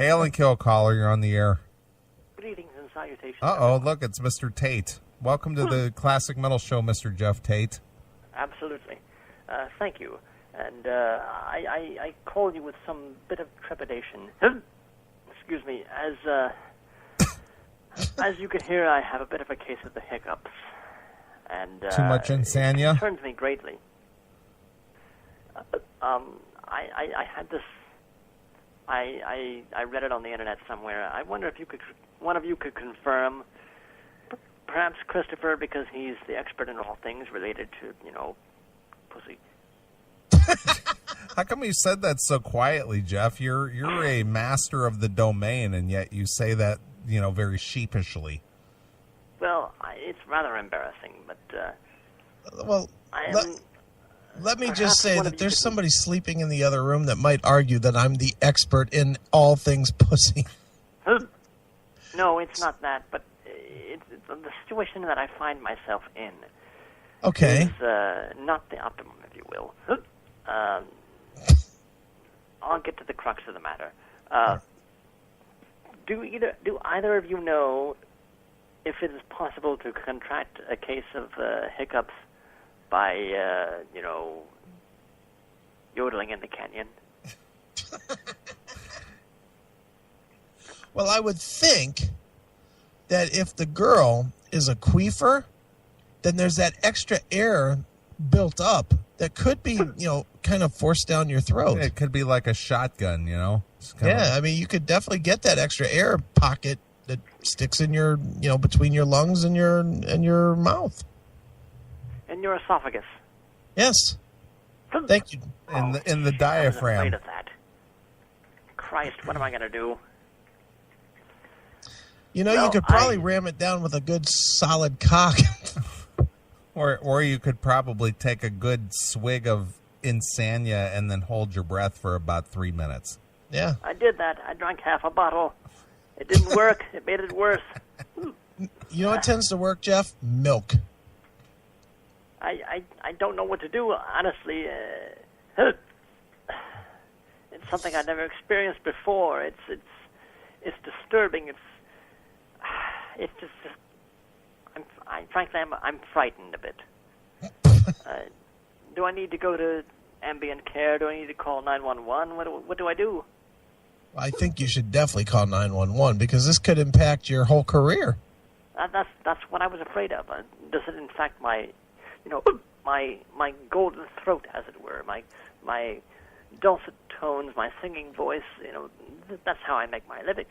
Hail and kill, caller. You're on the air. Greetings and salutations. Uh-oh, look, it's Mr. Tate. Welcome to the Classic Metal Show, Mr. Geoff Tate. Absolutely. Thank you. And I called you with some bit of trepidation. Excuse me. As you can hear, I have a bit of a case of the hiccups. And too much insania? It concerns me greatly. I had this... I read it on the internet somewhere. I wonder if one of you could confirm, perhaps Christopher, because he's the expert in all things related to, pussy. How come you said that so quietly, Jeff? You're a master of the domain, and yet you say that, very sheepishly. Well, it's rather embarrassing, but... Let me just say that there's somebody sleeping in the other room that might argue that I'm the expert in all things pussy. No, it's not that, but it's the situation that I find myself in. Okay. Is not the optimum, if you will. I'll get to the crux of the matter. Do either of you know if it is possible to contract a case of hiccups by, yodeling in the canyon? Well, I would think that if the girl is a queefer, then there's that extra air built up that could be, kind of forced down your throat. It could be like a shotgun, I mean, you could definitely get that extra air pocket that sticks in your, between your lungs and your mouth. In your esophagus. Yes. Thank you. In the diaphragm. I was afraid of that. Christ, what am I going to do? You could probably ram it down with a good solid cock. Or you could probably take a good swig of insania and then hold your breath for about 3 minutes. Yeah. I did that. I drank half a bottle. It didn't work. It made it worse. You know what tends to work, Jeff? Milk. I don't know what to do, honestly. It's something I've never experienced before. It's disturbing. It's just frankly, I'm frightened a bit. Do I need to go to ambient care? Do I need to call 911? What do I do? I think you should definitely call 911 because this could impact your whole career. That's what I was afraid of. Does it infect my golden throat, as it were, my dulcet tones, my singing voice? That's how I make my living.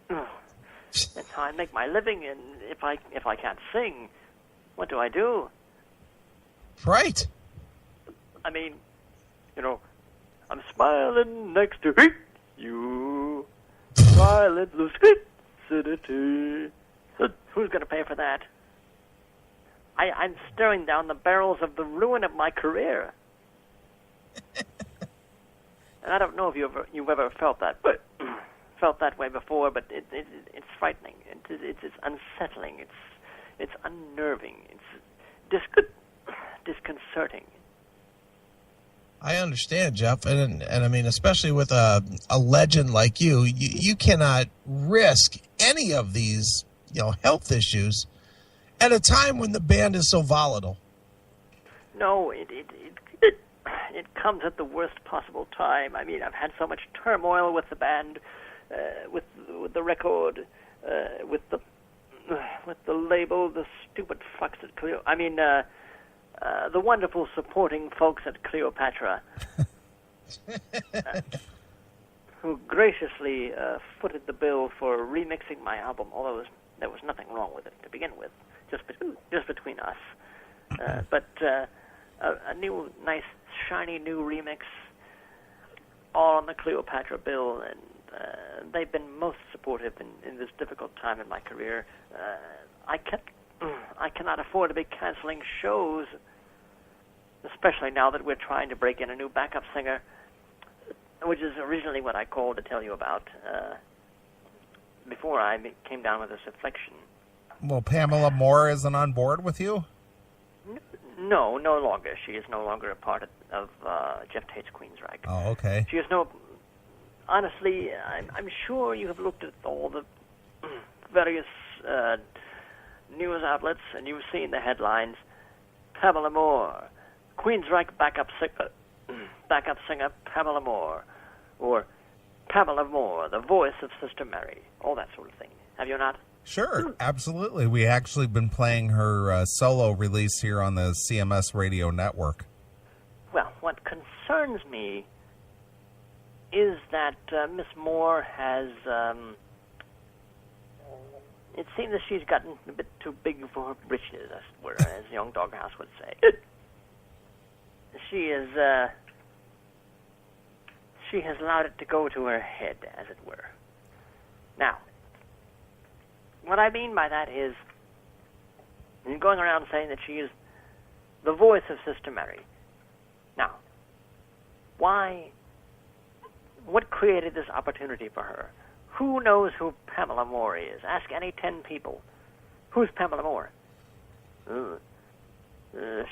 That's how I make my living. And if I can't sing, what do I do? Right. I mean, I'm smiling next to you. Smiling lucidity. Who's going to pay for that? I'm staring down the barrels of the ruin of my career. And I don't know if you've ever felt that, but felt that way before. But it's frightening. It's unsettling. It's unnerving. It's disconcerting. I understand, Jeff, and I mean, especially with a legend like you cannot risk any of these health issues at a time when the band is so volatile. No, it comes at the worst possible time. I mean, I've had so much turmoil with the band, with the record, with the label, the stupid fucks at Cleo. I mean, the wonderful supporting folks at Cleopatra, who graciously footed the bill for remixing my album, although there was nothing wrong with it to begin with, just between us. But a new, nice, shiny new remix, all on the Cleopatra bill, and they've been most supportive in this difficult time in my career. I cannot afford to be canceling shows, especially now that we're trying to break in a new backup singer, which is originally what I called to tell you about before I came down with this affliction. Well, Pamela Moore isn't on board with you? No longer. She is no longer a part of Geoff Tate's Queensryche. Oh, okay. She is no honestly, I'm sure you have looked at all the various news outlets, and you've seen the headlines. Pamela Moore, Queensryche backup singer Pamela Moore, or Pamela Moore, the voice of Sister Mary, all that sort of thing. Have you not? Sure, absolutely. We actually been playing her solo release here on the CMS radio network. Well, what concerns me is that Miss Moore has, it seems that she's gotten a bit too big for her britches, as it were, as young Doghouse would say. She has allowed it to go to her head, as it were. Now, what I mean by that is, you're going around saying that she is the voice of Sister Mary. Now, what created this opportunity for her? Who knows who Pamela Moore is? Ask any 10 people. Who's Pamela Moore?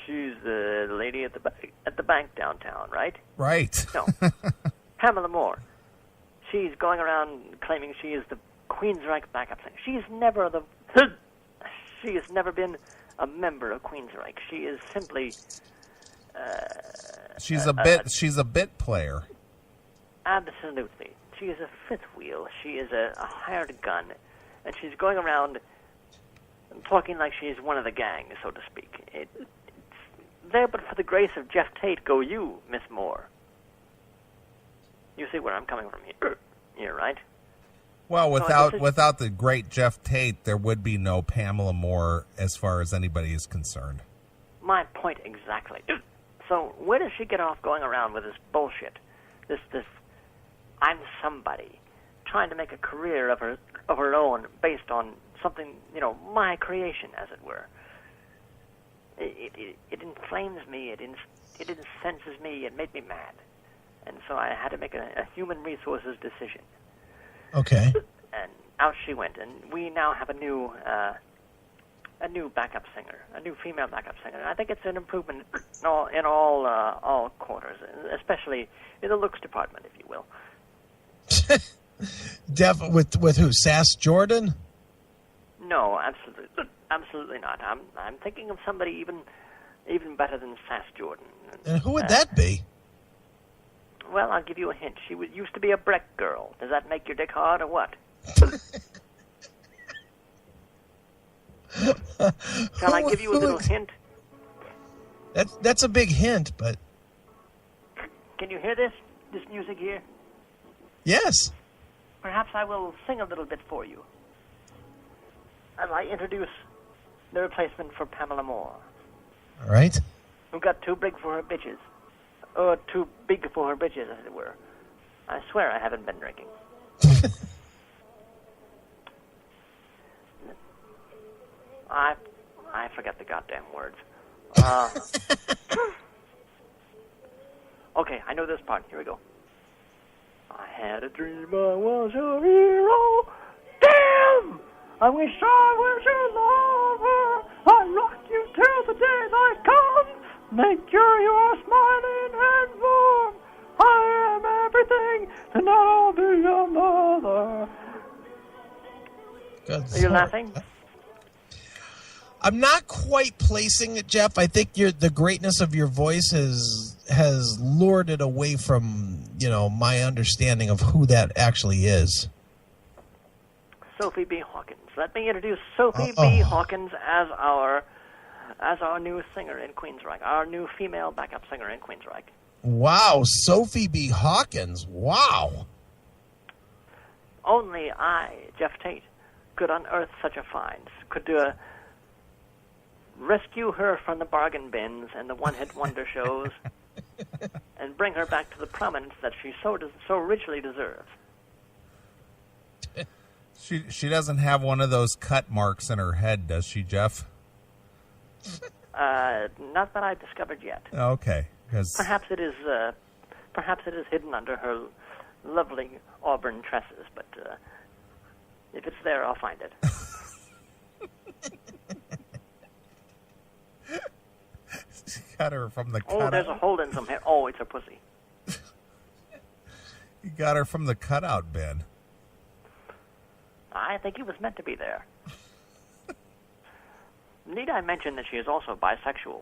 She's the lady at the bank downtown, right? Right. No. Pamela Moore. She's going around claiming she is the Queensryche backup singer. She has never been a member of Queensryche. She is simply she's a bit player. Absolutely. She is a fifth wheel. She is a hired gun, and she's going around talking like she's one of the gang, so to speak. It's there, but for the grace of Geoff Tate, go you, Miss Moore. You see where I'm coming from here, right? Well, without the great Geoff Tate, there would be no Pamela Moore as far as anybody is concerned. My point exactly. So where does she get off going around with this bullshit? This I'm somebody, trying to make a career of her own based on something, my creation, as it were. It inflames me. It incenses me. It made me mad, and so I had to make a human resources decision. Okay. And out she went, and we now have a new backup singer, a new female backup singer. And I think it's an improvement in all quarters, especially in the looks department, if you will. With who? Sass Jordan? No, absolutely not. I'm thinking of somebody even better than Sass Jordan. And who would that be? Well, I'll give you a hint. She used to be a Breck girl. Does that make your dick hard or what? Shall I give you a little hint? That's a big hint, but... Can you hear this music here? Yes. Perhaps I will sing a little bit for you as I introduce the replacement for Pamela Moore. All right. Who got too big for her bitches. Or too big for her bitches, as it were. I swear I haven't been drinking. I forget the goddamn words. Okay, I know this part. Here we go. I had a dream I was a hero. Damn! I wish I was your lover. I rock you till the day I come. Make sure you are smiling and warm. I am everything, and I'll be your mother. Good. Are you laughing? I'm not quite placing it, Jeff. I think the greatness of your voice has lured it away from, my understanding of who that actually is. Sophie B. Hawkins. Let me introduce Sophie B. Hawkins as our new singer in Queensryche, our new female backup singer in Queensryche. Wow, Sophie B. Hawkins. Wow. Only I, Geoff Tate, could unearth such a find, could rescue her from the bargain bins and the one-hit wonder shows and bring her back to the prominence that she so richly deserves. She doesn't have one of those cut marks in her head, does she, Jeff? Not that I've discovered yet. Okay. Perhaps it is hidden under her lovely auburn tresses, but if it's there, I'll find it. She cut her from the cut. Oh, there's a hole in some hair. Oh, it's her pussy. You got her from the cutout bin. I think he was meant to be there. Need I mention that she is also bisexual?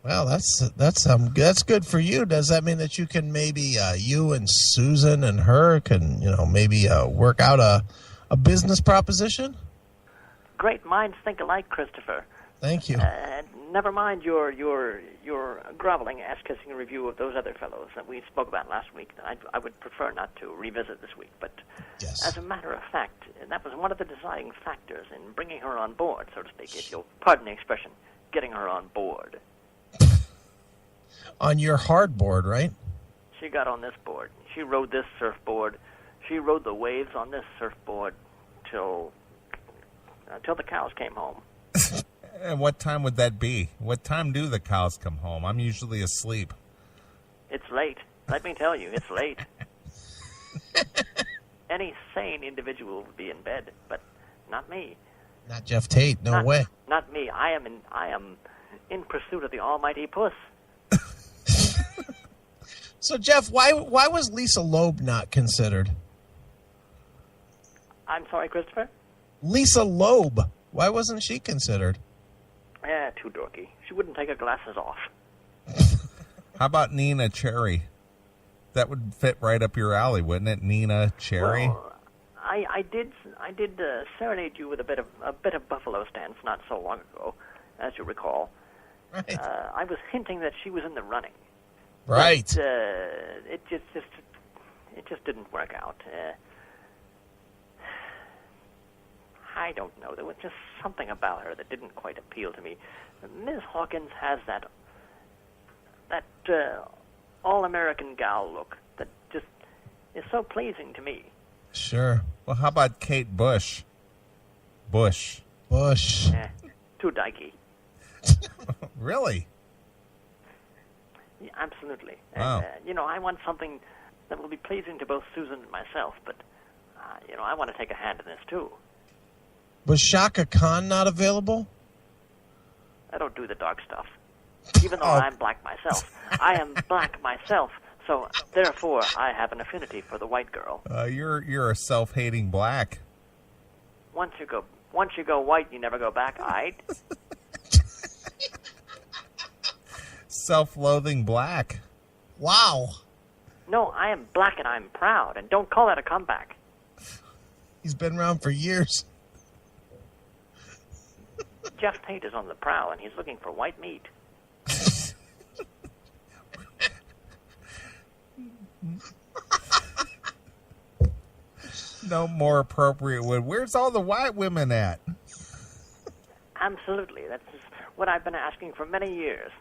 Well, that's good for you. Does that mean that you can maybe you and Susan and her can maybe work out a business proposition? Great minds think alike, Christopher. Thank you. Never mind your groveling, ass-kissing review of those other fellows that we spoke about last week. I would prefer not to revisit this week, but yes. As a matter of fact, that was one of the deciding factors in bringing her on board, so to speak, if you'll pardon the expression, getting her on board. On your hard board, right? She got on this board. She rode this surfboard. She rode the waves on this surfboard till the cows came home. And what time would that be? What time do the cows come home? I'm usually asleep. It's late. Let me tell you, it's late. Any sane individual would be in bed, but not me. Not Geoff Tate. No way. Not me. I am in pursuit of the almighty puss. So, Geoff, why was Lisa Loeb not considered? I'm sorry, Christopher? Lisa Loeb. Why wasn't she considered? Too dorky. She wouldn't take her glasses off. How about Nina Cherry? That would fit right up your alley, wouldn't it, Nina Cherry? Well, I did serenade you with a bit of Buffalo Stance not so long ago, as you recall. Right. I was hinting that she was in the running. Right. But, it just didn't work out. I don't know. There was just something about her that didn't quite appeal to me. Ms. Hawkins has that all-American gal look that just is so pleasing to me. Sure. Well, how about Kate Bush? Bush. Too dykey. Really? Yeah, absolutely. Wow. And, I want something that will be pleasing to both Susan and myself, but, I want to take a hand in this, too. Was Shaka Khan not available? I don't do the dark stuff. Even though I'm black myself. I am black myself, so therefore I have an affinity for the white girl. You're a self-hating black. Once you go white, you never go back, aight? Self-loathing black. Wow. No, I am black and I'm proud, and don't call that a comeback. He's been around for years. Geoff Tate is on the prowl, and he's looking for white meat. No more appropriate word. Where's all the white women at? Absolutely. That's what I've been asking for many years.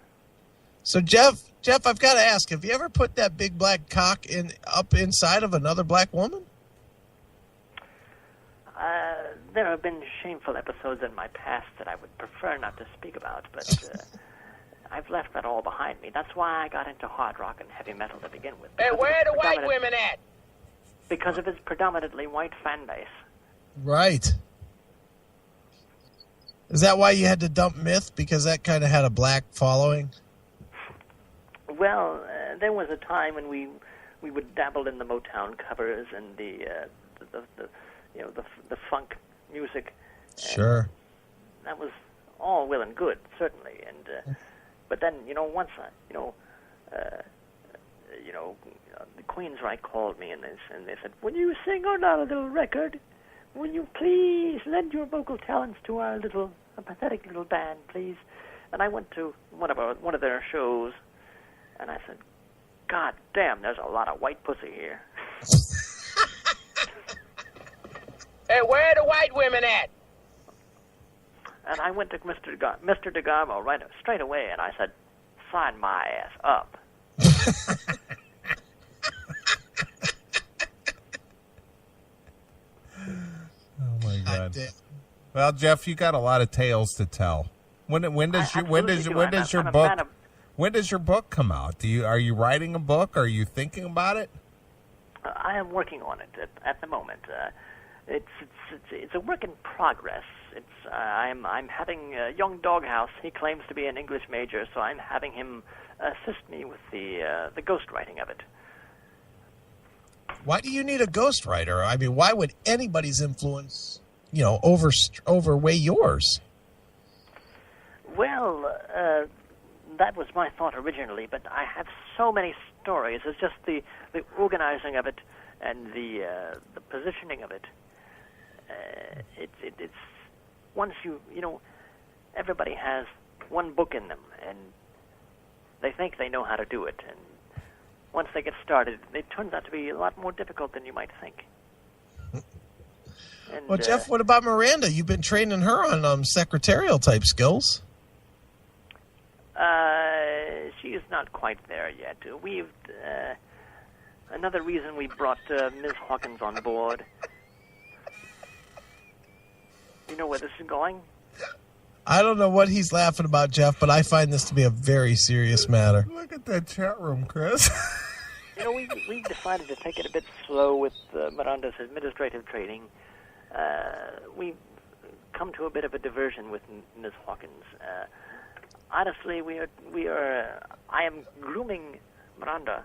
So, Geoff, I've got to ask, have you ever put that big black cock up inside of another black woman? There have been shameful episodes in my past that I would prefer not to speak about, but I've left that all behind me. That's why I got into hard rock and heavy metal to begin with. Hey, where are the white women at? Because of its predominantly white fan base. Right. Is that why you had to dump Myth? Because that kind of had a black following? Well, there was a time when we would dabble in the Motown covers and the funk music. Sure. That was all well and good, certainly. And but then, once the Queensryche called me and they said, "Will you sing on our little record? Will you please lend your vocal talents to our pathetic little band, please?" And I went to one of their shows, and I said, "God damn, there's a lot of white pussy here." Hey, where are the white women at? And I went to Mr. DeGarmo straight away, and I said, "Sign my ass up." Oh my God! Well, Geoff, you got a lot of tales to tell. When does your book come out? Are you writing a book? Are you thinking about it? I am working on it at the moment. It's a work in progress. I'm having young Doghouse. He claims to be an English major, so I'm having him assist me with the ghostwriting of it. Why do you need a ghostwriter? I mean, why would anybody's influence, overweigh yours? Well, that was my thought originally, but I have so many stories. It's just the organizing of it and the positioning of it. It's once everybody has one book in them, and they think they know how to do it, and once they get started, it turns out to be a lot more difficult than you might think. And, well, Jeff, what about Miranda? You've been training her on secretarial type skills. She is not quite there yet. We've another reason we brought Ms. Hawkins on board. You know where this is going? I don't know what he's laughing about, Jeff, but I find this to be a very serious matter. Look at that chat room, Chris. We've decided to take it a bit slow with Miranda's administrative training. We've come to a bit of a diversion with Ms. Hawkins. Honestly, I am grooming Miranda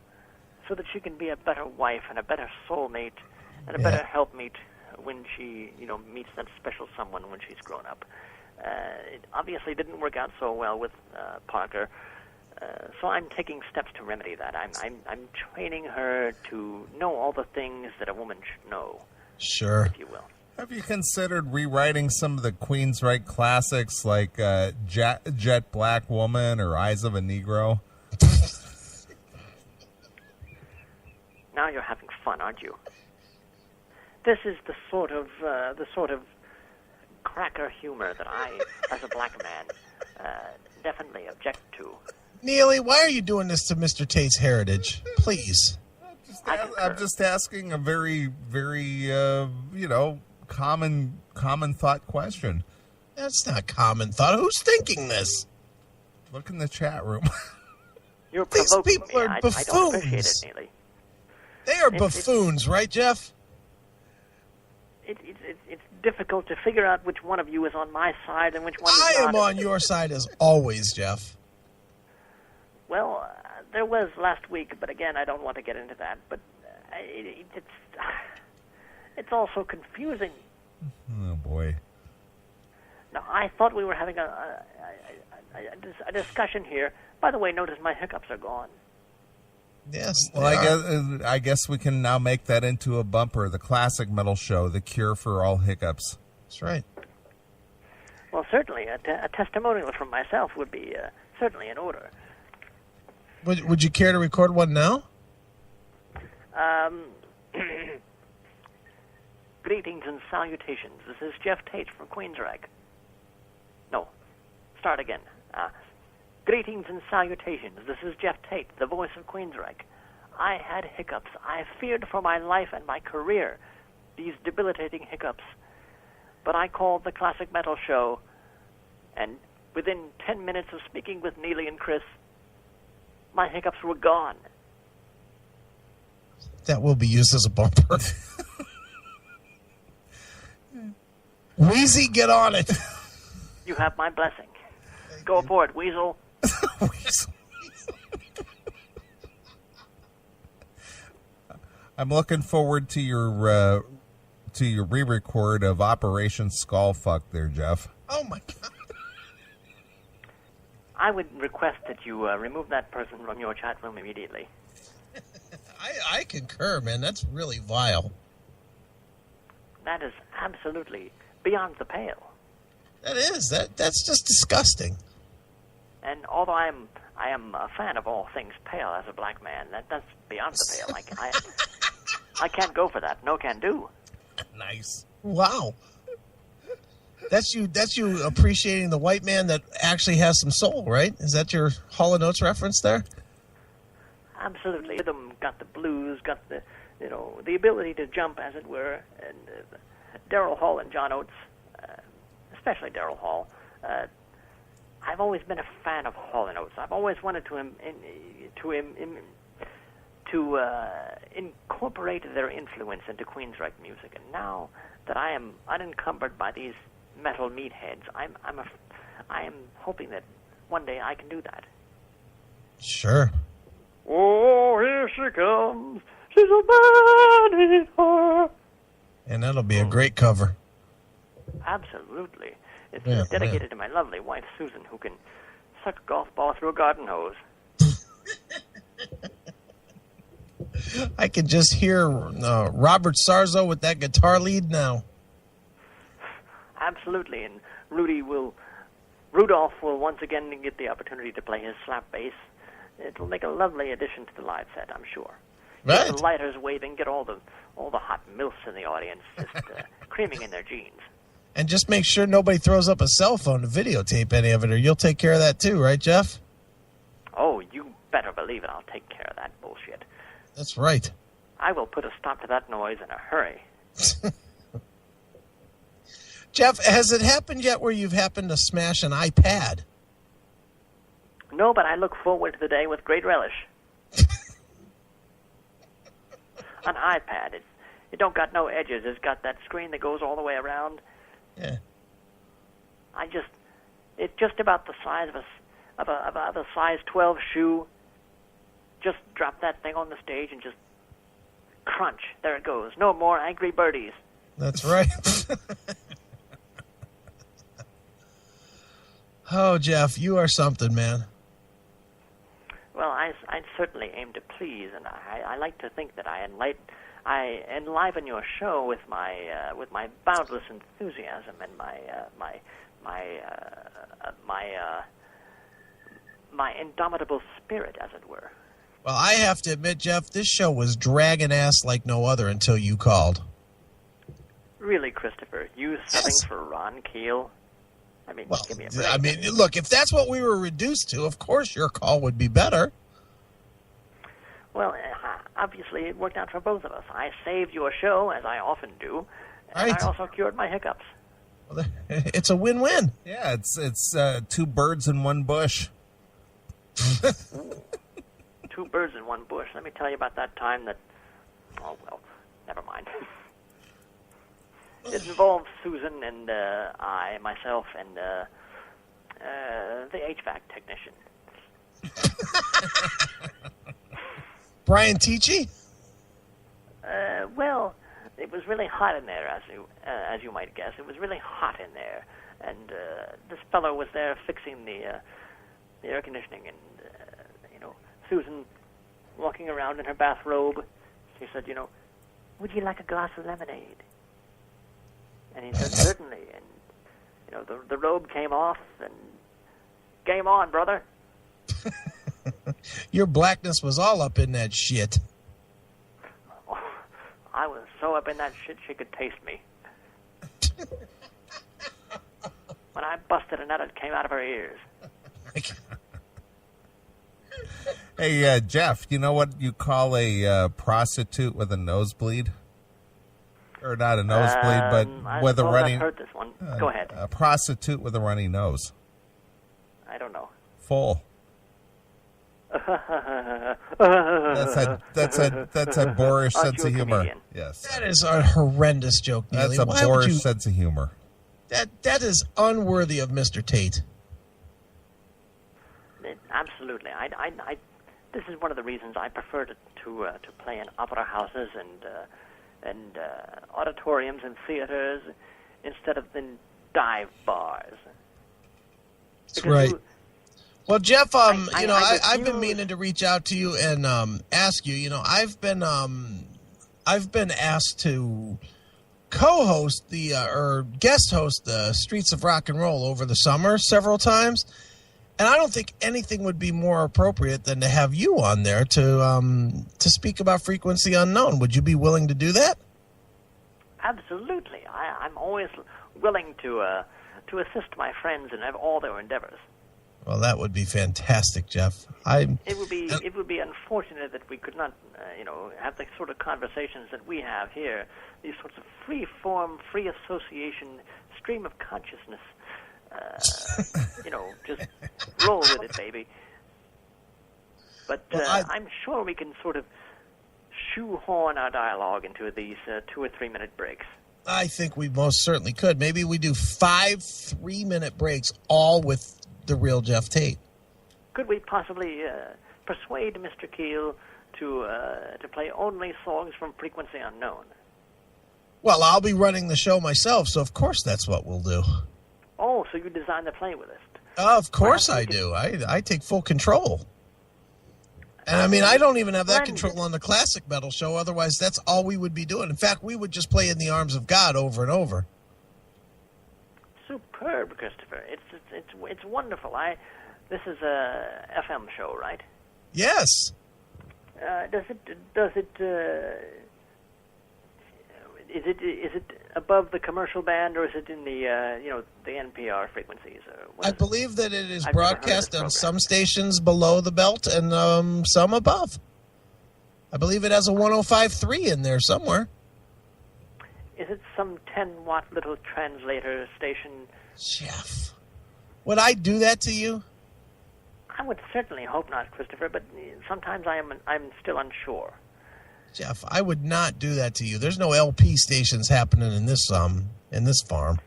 so that she can be a better wife and a better soulmate and a better helpmate when she, meets that special someone when she's grown up. It obviously didn't work out so well with Parker, so I'm taking steps to remedy that. I'm training her to know all the things that a woman should know. Sure. If you will. Have you considered rewriting some of the Queensryche classics like Jet Black Woman or Eyes of a Negro? Now you're having fun, aren't you? This is the sort of cracker humor that I, as a black man, definitely object to. Neeley, why are you doing this to Mr. Tate's heritage? Please. I'm just asking a very, very, common thought question. That's not common thought. Who's thinking this? Look in the chat room. You're These provoking people me. are I don't appreciate it, buffoons. Neeley. They are buffoons, right, Jeff? It's difficult to figure out which one of you is on my side and which one is I not. am on your side as always, Jeff. Well, there was last week, but again, I don't want to get into that. But it's also confusing. Oh, boy. Now, I thought we were having a discussion here. By the way, notice my hiccups are gone. Yes. Well, I guess we can now make that into a bumper. The classic metal show, the cure for all hiccups. That's right. Well, certainly, a testimonial from myself would be certainly in order. Would you care to record one now? Greetings and salutations. This is Geoff Tate from Queensryche. No, start again. Greetings and salutations. This is Geoff Tate, the voice of Queensryche. I had hiccups. I feared for my life and my career, these debilitating hiccups. But I called the Classic Metal Show, and within 10 minutes of speaking with Neeley and Chris, my hiccups were gone. That will be used as a bumper. Wheezy, get on it. You have my blessing. Go for it, Weasel. I'm looking forward to your re-record of Operation Skullfuck there, Jeff. Oh, my God. I would request that you remove that person from your chat room immediately. I concur, man. That's really vile. That is absolutely beyond the pale. That is. That's just disgusting. And although I am a fan of all things pale as a black man, that's beyond the pale. I can't go for that. No can do. Nice. Wow. That's you appreciating the white man that actually has some soul, right? Is that your Hall & Oates reference there? Absolutely. Rhythm, got the blues, got the ability to jump, as it were. And Daryl Hall and John Oates, especially Daryl Hall. I've always been a fan of Hall & Oates. I've always wanted to incorporate their influence into Queensryche music. And now that I am unencumbered by these metal meatheads, I am hoping that one day I can do that. Sure. Oh, here she comes. She's a burning heart. And that'll be a great cover. Absolutely. It's Yeah, dedicated to my lovely wife, Susan, who can suck a golf ball through a garden hose. I can just hear Robert Sarzo with that guitar lead now. Absolutely, and Rudolph will once again get the opportunity to play his slap bass. It will make a lovely addition to the live set, I'm sure. Right. Get the lighters waving, get all the hot milfs in the audience just creaming in their jeans. And just make sure nobody throws up a cell phone to videotape any of it, or you'll take care of that too, right, Jeff? Oh, you better believe it. I'll take care of that bullshit. That's right. I will put a stop to that noise in a hurry. Jeff, has it happened yet where you've happened to smash an iPad? No, but I look forward to the day with great relish. An iPad, it don't got no edges. It's got that screen that goes all the way around. Yeah. It's just about the size of a size 12 shoe. Just drop that thing on the stage and just crunch. There it goes. No more angry birdies. That's right. Oh, Jeff, you are something, man. Well, I certainly aim to please, and I like to think that I enliven your show with my boundless enthusiasm and my indomitable spirit, as it were. Well, I have to admit, Jeff, this show was dragging ass like no other until you called. Really, Christopher, you subbing for Ron Keel? I mean, Well, give me a break. I mean, look, if that's what we were reduced to, of course your call would be better. Well, obviously it worked out for both of us. I saved your show, as I often do, and Right. I also cured my hiccups. Well, it's a win-win. Yeah, it's two birds in one bush. Two birds in one bush. Let me tell you about that time that... Oh, well, never mind. It involved Susan and myself, and the HVAC technician. Brian Tichy? Well, it was really hot in there, as you might guess. It was really hot in there, and this fellow was there fixing the air conditioning, and Susan walking around in her bathrobe. She said, "Would you like a glass of lemonade?" And he said, "Certainly." And the robe came off, and game on, brother. Your blackness was all up in that shit. Oh, I was so up in that shit she could taste me. When I busted a nut, it came out of her ears. Hey, Jeff, you know what you call a prostitute with a nosebleed? Or not a nosebleed, but with a runny... I've heard this one. Go ahead. A prostitute with a runny nose. I don't know. Full. That's a boorish sense of humor. Comedian? Yes. That is a horrendous joke, Neely. That's a Why would boorish you... sense of humor. That is unworthy of Mr. Tate. Absolutely. This is one of the reasons I prefer to play in opera houses and auditoriums and theaters instead of in dive bars. That's right. Well, Jeff, I've been refuse- meaning to reach out to you and ask you. I've been asked to co-host or guest host the Streets of Rock and Roll over the summer several times, and I don't think anything would be more appropriate than to have you on there to speak about Frequency Unknown. Would you be willing to do that? Absolutely. I'm always willing to assist my friends in all their endeavors. Well, that would be fantastic, Jeff. It would be unfortunate that we could not, have the sort of conversations that we have here. These sorts of free form, free association, stream of consciousness. Just roll with it, baby. But I'm sure we can sort of shoehorn our dialogue into these 2 or 3 minute breaks. I think we most certainly could. Maybe we do 5 3-minute breaks, all with the real Geoff Tate. Could we possibly persuade Mr. Keel to play only songs from Frequency Unknown. Well, I'll be running the show myself, so of course that's what we'll do. Oh, so you designed the playlist? Of course I do. I take full control. And I mean, I don't even have that control on the classic metal show. Otherwise, that's all we would be doing. In fact, we would just play In the Arms of God over and over. Superb, Christopher. It's wonderful. This is a FM show, right? Yes. Is it above the commercial band, or is it in the the NPR frequencies? I believe that it is broadcast on some stations below the belt and some above. I believe it has a 105.3 in there somewhere. Is it some 10-watt little translator station? Jeff, would I do that to you? I would certainly hope not, Christopher, but sometimes I'm still unsure. Jeff, I would not do that to you. There's no LP stations happening in this farm.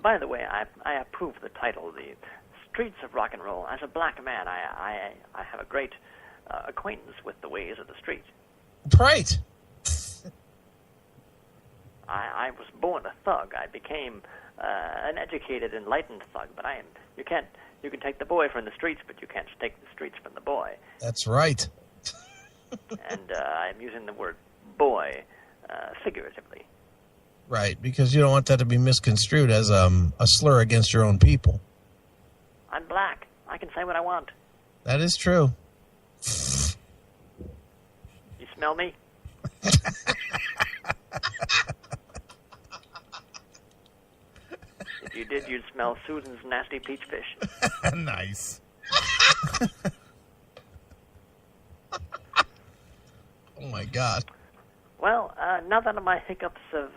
By the way, I approve the title, The Streets of Rock and Roll. As a black man, I have a great acquaintance with the ways of the street. Right. I was born a thug. I became an educated, enlightened thug. But you can take the boy from the streets, but you can't take the streets from the boy. That's right. And I'm using the word boy figuratively. Right, because you don't want that to be misconstrued as a slur against your own people. I'm black. I can say what I want. That is true. You smell me? If you did, you'd smell Susan's nasty peach fish. Nice. Oh, my God. Well, now that my hiccups have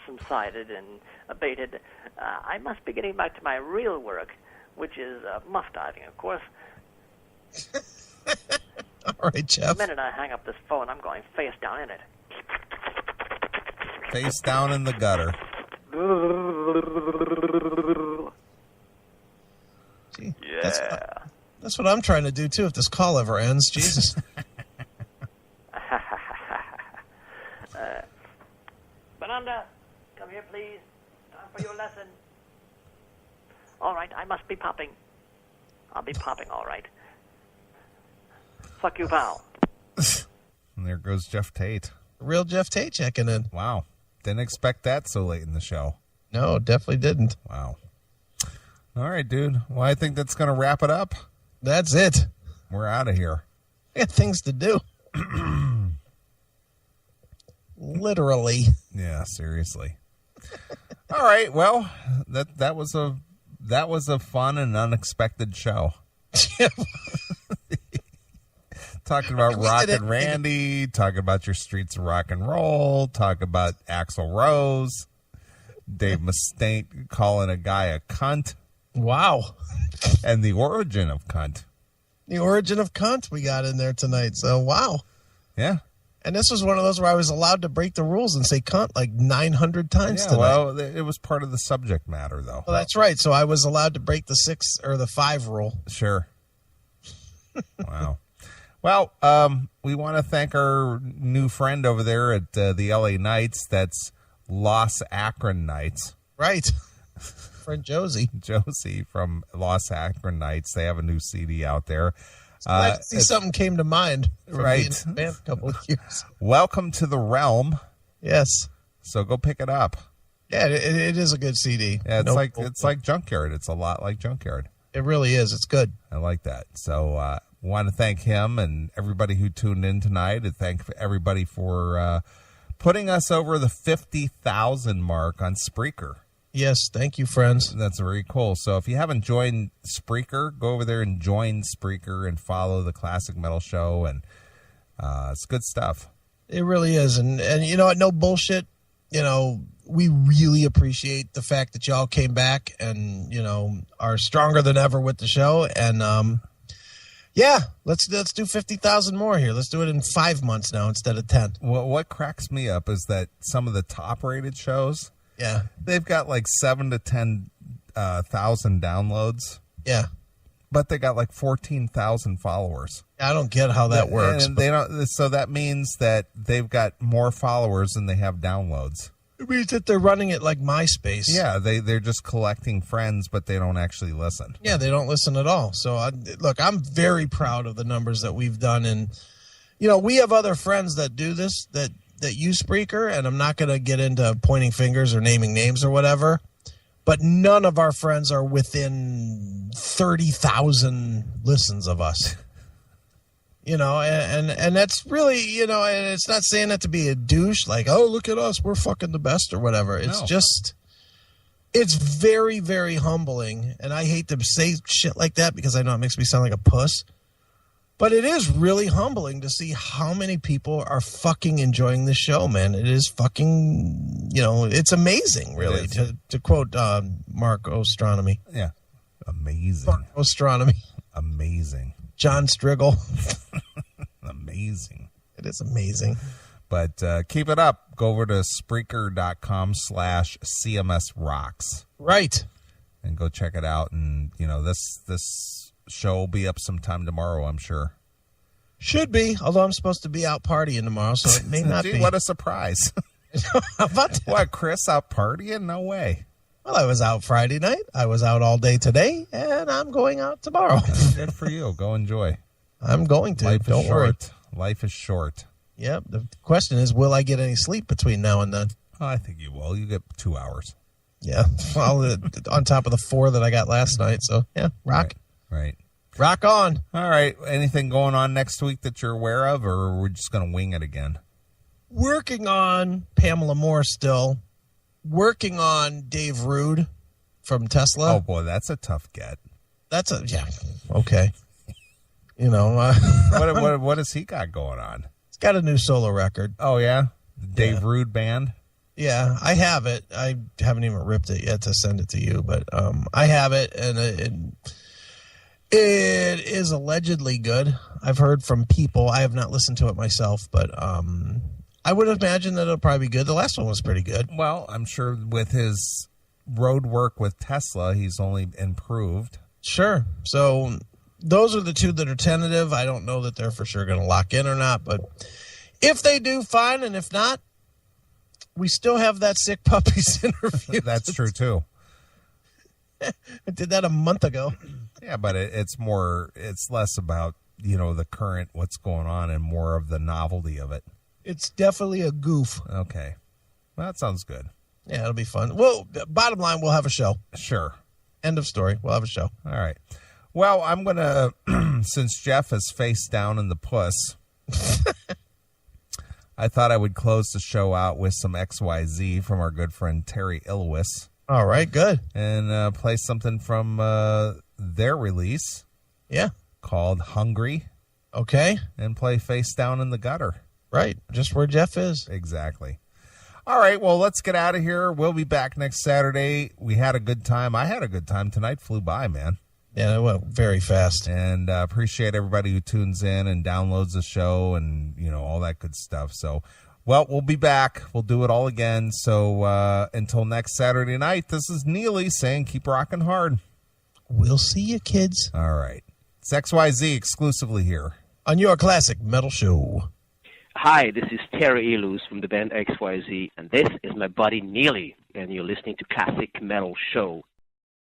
subsided and abated, I must be getting back to my real work, which is muff diving, of course. All right, Jeff. The minute I hang up this phone, I'm going face down in it. Face down in the gutter. Gee, Yeah. that's what I'm trying to do, too, if this call ever ends. Jesus. Bananda, come here, please. Time for your lesson. All right, I must be popping. I'll be popping, all right. Fuck you, pal. And there goes Geoff Tate. Real Geoff Tate checking in. Wow. Didn't expect that so late in the show. No, definitely didn't. Wow. All right, dude. Well, I think that's going to wrap it up. That's it. We're out of here. I got things to do. Literally. Yeah, seriously. All right. Well, that was a fun and unexpected show. Talking about Rock and Randy, talking about your Streets of Rock and Roll, talking about Axl Rose, Dave Mustaine calling a guy a cunt. Wow. And the origin of cunt. The origin of cunt we got in there tonight. So, wow. Yeah. And this was one of those where I was allowed to break the rules and say cunt like 900 times tonight. Well, it was part of the subject matter, though. Well, that's right. So I was allowed to break the 6 or the 5 rule. Sure. Wow. Well, we want to thank our new friend over there at the LA Knights. That's Los Akron Knights. Right. Friend Josie. Josie from Los Akron Knights. They have a new CD out there. Glad to see something came to mind. Right. Being in the band a couple of years. Welcome to the Realm. Yes. So go pick it up. Yeah, it is a good CD. Yeah, it's like Junkyard. It's a lot like Junkyard. It really is. It's good. I like that. So want to thank him and everybody who tuned in tonight, and thank everybody for putting us over the 50,000 mark on Spreaker. Yes, thank you, friends. That's very cool. So if you haven't joined Spreaker, go over there and join Spreaker and follow the Classic Metal Show, and it's good stuff. It really is. And you know what? No bullshit. You know, we really appreciate the fact that y'all came back and, you know, are stronger than ever with the show. And, yeah, let's do 50,000 more here. Let's do it in 5 months now instead of 10. Well, what cracks me up is that some of the top-rated shows, yeah, they've got like 7,000 to 10,000 downloads. Yeah. But they got like 14,000 followers. I don't get how that works. And they don't. So that means that they've got more followers than they have downloads. It means that they're running it like MySpace. Yeah, they're just collecting friends, but they don't actually listen. Yeah, they don't listen at all. So, look, I'm very proud of the numbers that we've done. And, we have other friends that do this, that use Spreaker, and I'm not going to get into pointing fingers or naming names or whatever, but none of our friends are within 30,000 listens of us. And that's really, and it's not saying that to be a douche, like, oh, look at us, we're fucking the best or whatever. It's just, it's very, very humbling. And I hate to say shit like that because I know it makes me sound like a puss. But it is really humbling to see how many people are fucking enjoying the show, man. It is fucking, it's amazing, really, to quote Mark Ostronomy. Yeah. Amazing. Mark Ostronomy. Amazing. John Striggle. Amazing. It is amazing. But keep it up. Go over to Spreaker.com/CMS Rocks. Right. And go check it out. And, this show will be up sometime tomorrow, I'm sure. Should be, although I'm supposed to be out partying tomorrow, so it may not Gee, be. What a surprise. How about that? What, Chris out partying? No way. Well, I was out Friday night. I was out all day today, and I'm going out tomorrow. Good for you. Go enjoy. I'm going to. Life Don't is worry. short. Life is short. Yep. The question is, will I get any sleep between now and then? Oh, I think you will. You get 2 hours. Yeah. Well, on top of the 4 that I got last night. So, yeah, rock. Right. Rock on. All right. Anything going on next week that you're aware of, or we're just going to wing it again? Working on Pamela Moore still. Working on Dave Rude from Tesla. Oh, boy, that's a tough get. Yeah, okay. What has he got going on? He's got a new solo record. Oh, yeah? The Dave Rude Band? Yeah, I have it. I haven't even ripped it yet to send it to you, but I have it, and it is allegedly good. I've heard from people. I have not listened to it myself, but I would imagine that it'll probably be good. The last one was pretty good. Well, I'm sure with his road work with Tesla, he's only improved. Sure. So those are the 2 that are tentative. I don't know that they're for sure going to lock in or not, but if they do, fine, and if not, we still have that Sick Puppies interview. That's true, too. I did that a month ago. Yeah, but it's less about, the current, what's going on, and more of the novelty of it. It's definitely a goof. Okay. Well, that sounds good. Yeah, it'll be fun. Well, bottom line, we'll have a show. Sure. End of story. We'll have a show. All right. Well, I'm going to, since Jeff is face down in the puss, I thought I would close the show out with some XYZ from our good friend Terry Ilwis. All right, good. And play something from their release. Yeah. Called Hungry. Okay. And play Face Down in the Gutter. Right. Just where Jeff is. Exactly. All right. Well, let's get out of here. We'll be back next Saturday. We had a good time. I had a good time tonight. Flew by, man. Yeah, it went very fast. And appreciate everybody who tunes in and downloads the show and, all that good stuff. So, well, we'll be back. We'll do it all again. So until next Saturday night, this is Neeley saying keep rocking hard. We'll see you, kids. All right. It's XYZ exclusively here on your classic metal show. Hi, this is Terry Ilus from the band XYZ, and this is my buddy Neeley, and you're listening to Classic Metal Show.